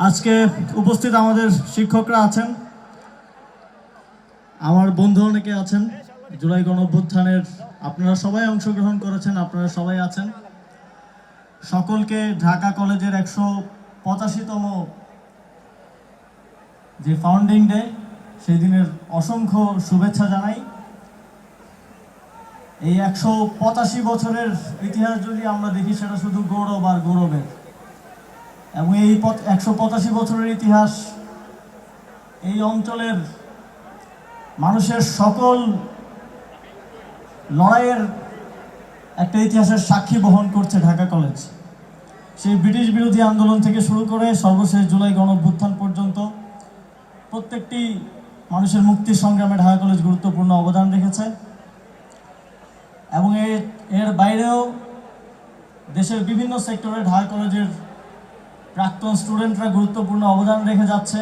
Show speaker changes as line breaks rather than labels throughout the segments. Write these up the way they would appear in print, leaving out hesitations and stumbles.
আজকে উপস্থিত আমাদের শিক্ষকরা আছেন, আমার বন্ধু অনেকে আছেন। জুলাই গণঅভ্যুত্থানের আপনারা সবাই অংশগ্রহণ করেছেন, আপনারা সবাই আছেন। সকলকে ঢাকা কলেজের 185তম যে ফাউন্ডিং ডে সেই দিনের অসংখ্য শুভেচ্ছা জানাই। এই 185 বছরের ইতিহাস যদি আমরা দেখি, সেটা শুধু গৌরব আর গৌরবের। এবং এই 185 বছরের ইতিহাস এই অঞ্চলের মানুষের সকল লড়াইয়ের একটা ইতিহাসের সাক্ষী বহন করছে ঢাকা কলেজ। সেই ব্রিটিশ বিরোধী আন্দোলন থেকে শুরু করে সর্বশেষ জুলাই গণঅভ্যুত্থান পর্যন্ত প্রত্যেকটি মানুষের মুক্তির সংগ্রামে ঢাকা কলেজ গুরুত্বপূর্ণ অবদান রেখেছে। এবং এর বাইরেও দেশের বিভিন্ন সেক্টরে ঢাকা কলেজের প্রাক্তন স্টুডেন্টরা গুরুত্বপূর্ণ অবদান রেখে যাচ্ছে।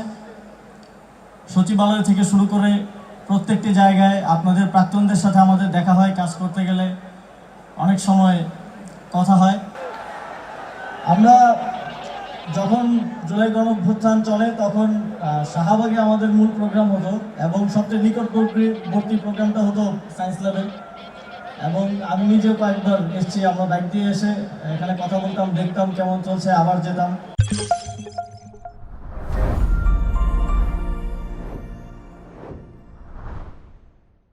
সচিবালয় থেকে শুরু করে প্রত্যেকটি জায়গায় আপনাদের প্রাক্তনদের সাথে আমাদের দেখা হয়, কাজ করতে গেলে অনেক সময় কথা হয়। আমরা যখন জুলাই গণঅভ্যুত্থান চলে তখন শাহবাগে আমাদের মূল প্রোগ্রাম হতো, এবং সবচেয়ে নিকটবর্তী প্রোগ্রামটা হতো সায়েন্স ল্যাবে। এবং আমি নিজেও কয়েকবার এসেছি, আমরা বাইক দিয়ে এসে এখানে কথা বলতাম, দেখতাম কেমন চলছে, আবার যেতাম।